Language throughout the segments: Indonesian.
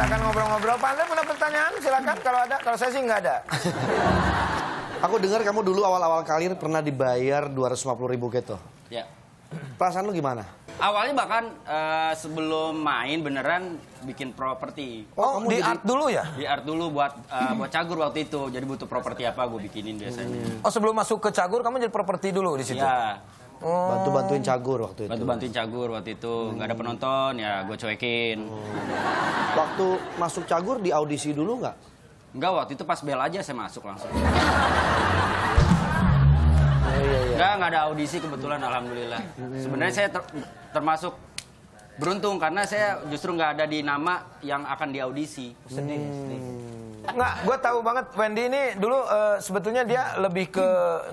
silakan ngobrol-ngobrol. Pak Andre punya pertanyaan? Silakan kalau ada. Kalau saya sih nggak ada. Aku dengar kamu dulu awal-awal karir pernah dibayar 250.000 gitu. Ya. Perasaan lu gimana? Awalnya bahkan sebelum main beneran bikin properti. Oh, di art dulu ya? Di art dulu buat Cagur waktu itu. Jadi butuh properti apa gue bikinin biasanya. Oh, sebelum masuk ke Cagur kamu jadi properti dulu di situ? Iya. Bantu-bantuin Cagur waktu itu. Bantu-bantuin Cagur waktu itu. Nggak ada penonton ya gue cuekin. Waktu masuk Cagur di audisi dulu nggak? Enggak, waktu itu pas bel aja saya masuk langsung. Iya. Nggak ada audisi kebetulan, alhamdulillah. Sebenarnya saya termasuk beruntung karena saya justru nggak ada di nama yang akan diaudisi. Sedih. Nggak, gue tahu banget Wendy ini dulu sebetulnya dia lebih ke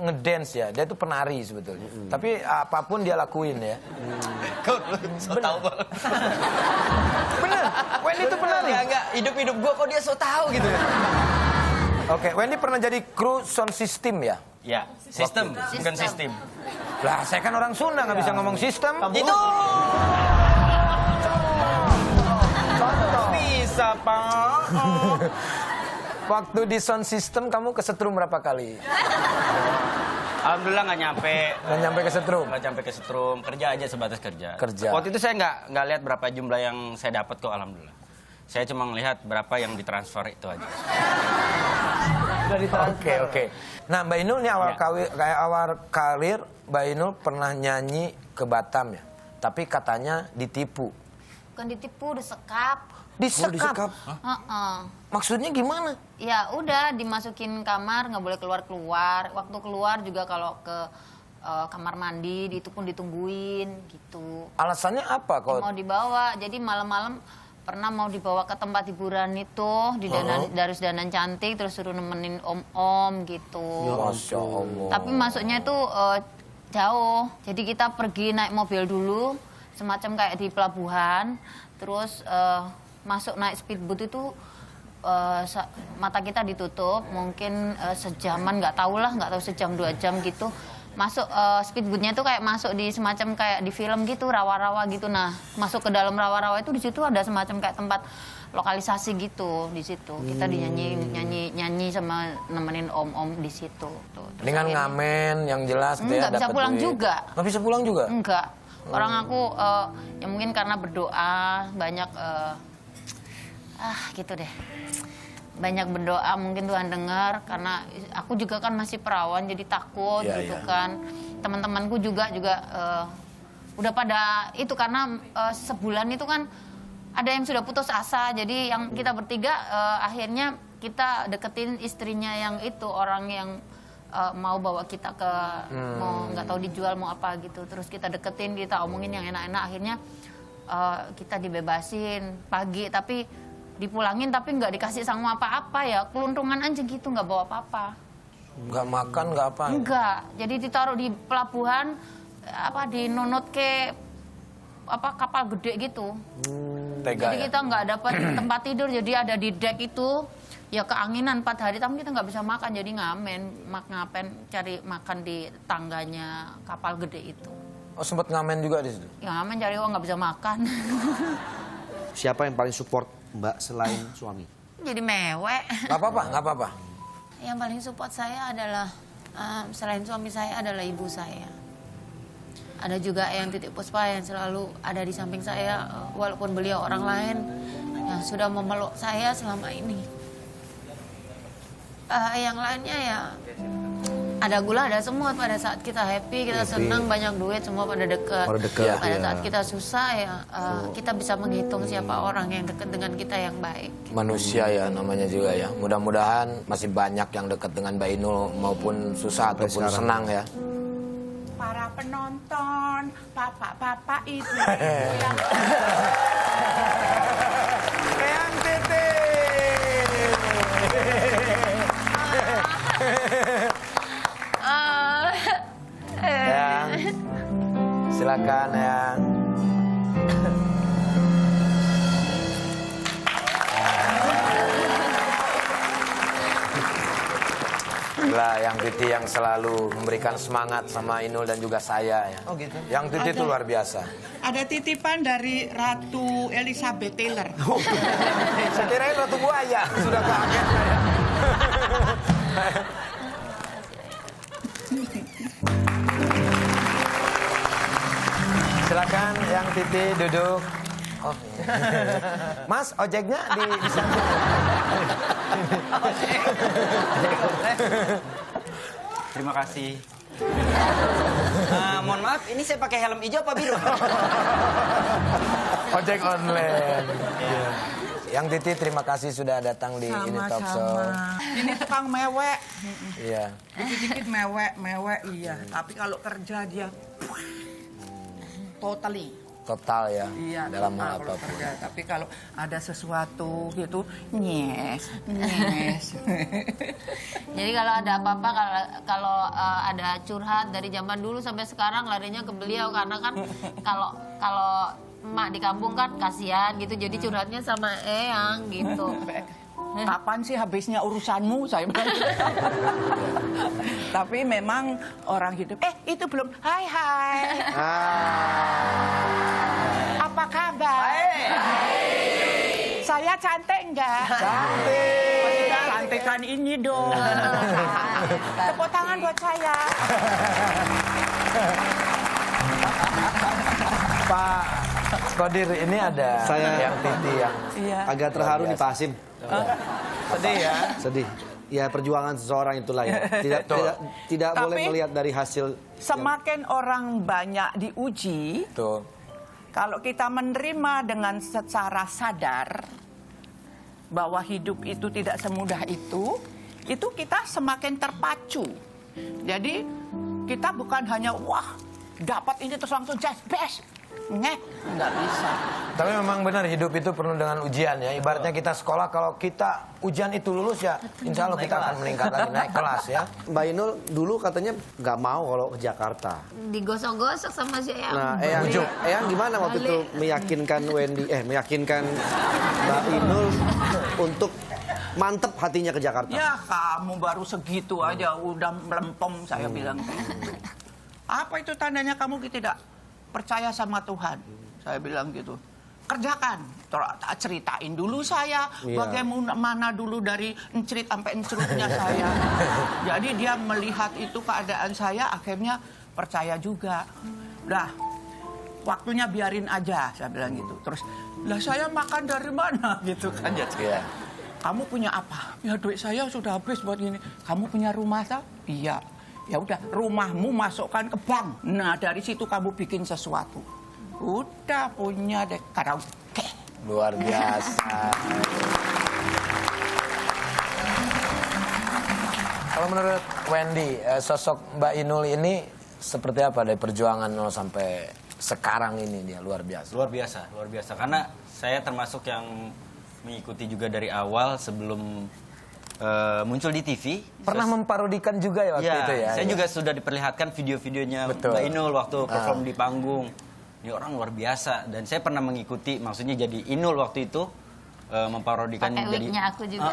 ngedance ya. Dia tuh penari sebetulnya. Tapi apapun dia lakuin ya. Kau so tahu banget. Bener, Wendy itu penari. Enggak, hidup gue kok dia so tahu gitu. Oke, Wendy pernah jadi kru sound system ya? Ya, sistem, bukan sistem. Lah, saya kan orang Sunda nggak bisa ngomong sistem. Itu bisa, Pak. Waktu di sound system kamu kesetrum berapa kali? Alhamdulillah nggak nyampe. Nggak nyampe kesetrum? Nggak nyampe ke setrum, kerja aja sebatas kerja. Kerja. Waktu itu saya nggak lihat berapa jumlah yang saya dapat kok, alhamdulillah. Saya cuma melihat berapa yang ditransfer itu aja. Oke. Nah, Mbak Inul ini awal karir, Mbak Inul pernah nyanyi ke Batam ya. Tapi katanya ditipu. Bukan ditipu, disekap. Disekap? Maksudnya gimana? Ya udah dimasukin kamar, nggak boleh keluar-keluar. Waktu keluar juga kalau ke kamar mandi itu pun ditungguin gitu. Alasannya apa kok? Mau dibawa, jadi malam-malam pernah mau dibawa ke tempat hiburan itu di Darus Danan Cantik, terus suruh nemenin om-om gitu. Ya, Masya Allah. Tapi masuknya itu jauh, jadi kita pergi naik mobil dulu, semacam kayak di pelabuhan, terus masuk naik speedboat itu mata kita ditutup, mungkin sejaman, nggak tahu sejam 2 jam gitu. Masuk speedboatnya itu kayak masuk di semacam kayak di film gitu, rawa-rawa gitu. Nah, masuk ke dalam rawa-rawa itu di situ ada semacam kayak tempat lokalisasi gitu di situ. Kita nyanyi sama nemenin om-om di situ. Tuh. Dengan ngamen yang jelas gitu ya. Nggak bisa pulang duit. juga. Nggak bisa pulang juga? Enggak. Orang aku ya mungkin karena berdoa banyak gitu deh. Banyak berdoa mungkin Tuhan dengar karena aku juga kan masih perawan jadi takut gitu kan. Teman-temanku juga udah pada itu karena sebulan itu kan ada yang sudah putus asa. Jadi yang kita bertiga akhirnya kita deketin istrinya yang itu, orang yang mau bawa kita ke mau nggak tahu dijual mau apa gitu. Terus kita deketin, kita omongin yang enak-enak, akhirnya kita dibebasin pagi tapi dipulangin tapi nggak dikasih sama apa-apa ya, keluntungan aja gitu, nggak bawa apa-apa. Nggak makan, nggak apa? Nggak, jadi ditaruh di pelabuhan, dinunut ke kapal gede gitu. Tega jadi ya? kita nggak dapat tempat tidur, jadi ada di deck itu, ya keanginan 4 hari, tapi kita nggak bisa makan, jadi ngapain cari makan di tangganya kapal gede itu. Oh, sempat ngamen juga di situ? Ya ngamen cari uang, nggak bisa makan. Siapa yang paling support Mbak selain suami? Jadi mewek. Nggak apa-apa. Yang paling support saya adalah selain suami saya adalah ibu saya. Ada juga yang Titik Puspa yang selalu ada di samping saya walaupun beliau orang lain yang sudah memeluk saya selama ini. Yang lainnya ya ada gula, ada semua. Pada saat kita happy, kita senang, banyak duit, semua pada dekat. Pada saat kita susah ya kita bisa menghitung siapa orang yang dekat dengan kita yang baik. Manusia ya namanya juga ya. Mudah-mudahan masih banyak yang dekat dengan Mbak Inul maupun susah ataupun senang ya. Para penonton, bapak-bapak ibu yang Eyang Titi. Eyang, silakan Eyang. inilah yang Titi yang selalu memberikan semangat sama Inul dan juga saya ya. Oh gitu. Yang Titi itu luar biasa. Ada titipan dari Ratu Elizabeth Taylor. Saya kirain Ratu Buaya. Sudah kaget saya. Silakan yang Titi duduk. Oh, iya. Mas, ojeknya di sana. Terima kasih. Mohon maaf, ini saya pakai helm hijau apa biru? Ojek online. Iya. Yang Titi terima kasih sudah datang di ini Talk Show. Ini tukang mewek. Iya. Dikit-dikit mewek, iya. Tapi kalau kerja dia totally. Total ya, Iya, dalam total hal kalau apapun. kerja. Tapi kalau ada sesuatu gitu, nyes. Jadi kalau ada apa-apa, kalau ada curhat dari zaman dulu sampai sekarang larinya ke beliau karena kan kalau emak di kampung kan kasihan gitu, jadi curhatnya sama Eyang gitu. Kapan sih habisnya urusanmu, saya bilang. Tapi memang orang hidup. Itu belum. Hai. Apa kabar? Saya cantik enggak? Cantik. Cantikan ini dong. Tepuk tangan buat saya. Pak Kodir, ini ada yang Titi yang Iya. Agak terharu nih Pak Hasim. sedih ya. Sedih. Ya perjuangan seseorang itulah ya. Tidak Tapi- boleh melihat dari hasil. Semakin orang banyak diuji, Tuh. kalau kita menerima dengan secara sadar bahwa hidup itu tidak semudah itu kita semakin terpacu. Jadi kita bukan hanya wah dapat ini terus langsung just best. Nggak bisa. Tapi memang benar hidup itu penuh dengan ujian ya. Ibaratnya kita sekolah, kalau kita ujian itu lulus ya, insya Allah kita akan meningkat lagi, naik kelas ya. Mbak Inul dulu katanya nggak mau kalau ke Jakarta. Digosok-gosok sama si Eyang. Nah, Eyang gimana waktu itu meyakinkan meyakinkan Mbak Inul untuk mantep hatinya ke Jakarta? Ya kamu baru segitu aja udah melempem, saya bilang. Apa itu tandanya kamu tidak percaya sama Tuhan? Saya bilang gitu. Kerjakan. Ceritain dulu saya bagaimana dulu dari encerit sampai encerutnya saya. Jadi dia melihat itu keadaan saya, akhirnya percaya juga. Udah, waktunya biarin aja, saya bilang gitu. Terus, lah saya makan dari mana gitu kan? Iya. Kamu punya apa? Ya duit saya sudah habis buat gini. Kamu punya rumah tak? Iya. Ya udah, rumahmu masukkan ke bank. Nah, dari situ kamu bikin sesuatu. Udah punya deh karaoke. Luar biasa. Kalau menurut Wendy, sosok Mbak Inul ini seperti apa dari perjuangan nol sampai sekarang ini? Dia luar biasa. Luar biasa. Karena saya termasuk yang mengikuti juga dari awal sebelum muncul di TV. Pernah memparodikan juga ya waktu itu ya? Saya juga sudah diperlihatkan video-videonya Betul. Mbak Inul waktu perform di panggung. Ini orang luar biasa. Dan saya pernah mengikuti, maksudnya jadi Inul waktu itu. Memparodikan Pakai jadi wignya aku juga.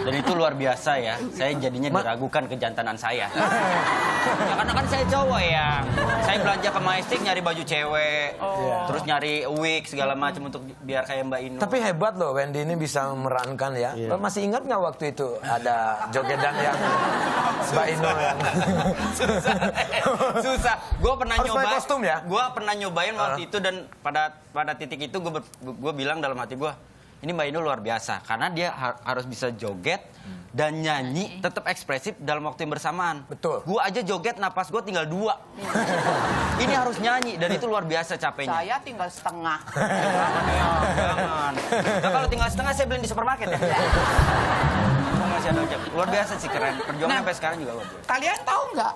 Dan itu luar biasa ya. Saya jadinya diragukan kejantanan saya. Ya, karena kan saya cowok ya. Saya belanja ke Majestic nyari baju cewek, terus nyari wig segala macam untuk biar kayak Mbak Inul. Tapi hebat loh Wendy ini bisa memerankan ya. Lo masih ingat nggak waktu itu ada jogedan yang Mbak Inul yang susah. Gue pernah Harus pakai nyobain kostum ya? Gue pernah nyobain waktu itu dan pada titik itu gue bilang dalam hati gue, ini Mbak Inul luar biasa karena dia harus bisa joget dan nyanyi tetap ekspresif dalam waktu yang bersamaan. Betul. Gue aja joget napas gue tinggal 2. Ini harus nyanyi dan itu luar biasa capeknya. Saya tinggal setengah. Jangan. Nah, kalau tinggal setengah saya beli di supermarket ya. Masih ada ojek. Luar biasa sih, keren. Perjuangan sampai sekarang juga luar biasa. Kalian tahu nggak?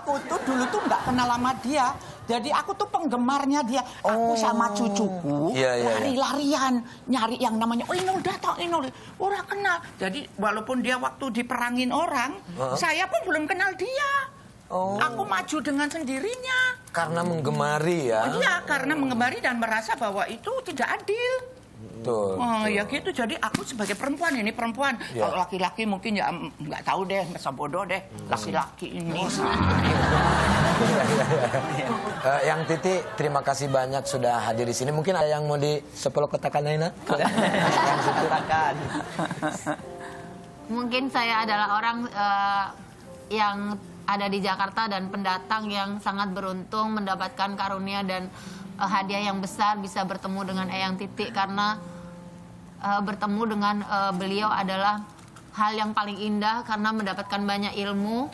Aku tuh dulu tuh nggak kenal sama dia. Jadi aku tuh penggemarnya dia. Aku sama cucuku lari-larian nyari yang namanya Inul datang, Inul. Orang kenal. Jadi walaupun dia waktu diperangin orang, saya pun belum kenal dia. Aku maju dengan sendirinya. karena menggemari ya. Iya, karena menggemari dan merasa bahwa itu tidak adil. Tuh. Oh ya gitu, jadi aku sebagai perempuan, ini perempuan. Ya. Kalau laki-laki mungkin ya nggak tahu deh, masa bodoh deh. Laki-laki ini. Yang Titi, terima kasih banyak sudah hadir di sini. Mungkin ada yang mau di sepuluh kotakan Naina? Mungkin saya adalah orang yang ada di Jakarta dan pendatang yang sangat beruntung mendapatkan karunia dan hadiah yang besar bisa bertemu dengan Eyang Titik, karena bertemu dengan beliau adalah hal yang paling indah karena mendapatkan banyak ilmu,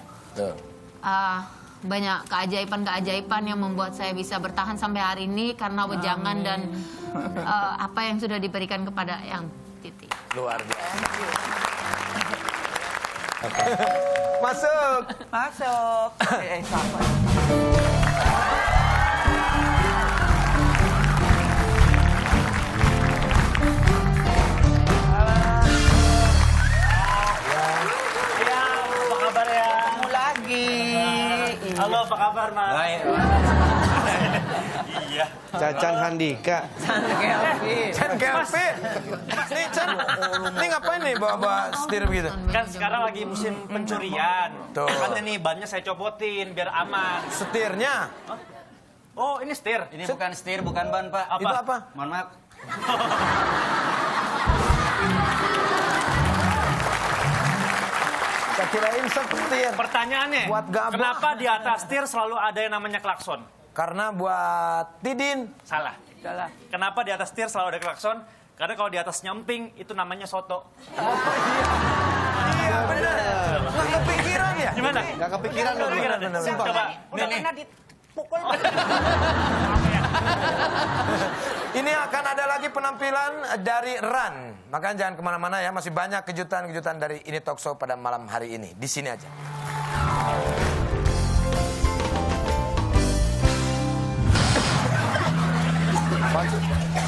banyak keajaiban-keajaiban yang membuat saya bisa bertahan sampai hari ini karena wejangan dan apa yang sudah diberikan kepada Eyang Titik. Luar biasa. Masuk. Masuk. Sama. Ketemu lagi. Halo, apa kabar, Mas? Baik. Iya. Cacan Handika. Chan Kelvin. Nih Chan, ini ngapain nih bawa setir begitu? Kan sekarang lagi musim pencurian. Tuh. Makanya nih bannya saya copotin biar aman. Setirnya. Oh, ini setir. Ini bukan setir, bukan ban, Pak. Apa? Itu apa? Mohon maaf. Saya kirain setir. Pertanyaannya, Buat gabah. kenapa di atas setir selalu ada yang namanya klakson? Karena buat Tidin. Salah. Salah. Kenapa di atas setir selalu ada klakson? Karena kalau di atas nyemping itu namanya soto. Iya benar. Nggak kepikiran ya? Gimana? Gak kepikiran loh. Kepikiran, bener, bener. Coba. Udah Nih. pernah dipukul. Ini akan ada lagi penampilan dari Ran. Makanya jangan kemana-mana ya. Masih banyak kejutan-kejutan dari Ini Talk Show pada malam hari ini. Di sini aja.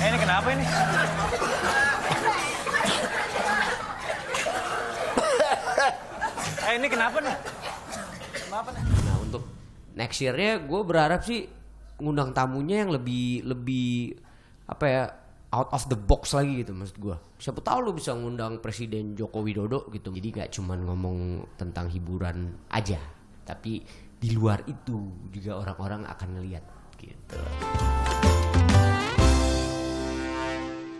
Ini kenapa ini? Ini kenapa nih? Nah untuk next year-nya gue berharap sih ngundang tamunya yang lebih apa ya, out of the box lagi gitu maksud gue. Siapa tahu lu bisa ngundang Presiden Joko Widodo gitu. Jadi gak cuman ngomong tentang hiburan aja, tapi di luar itu juga orang-orang akan ngeliat gitu.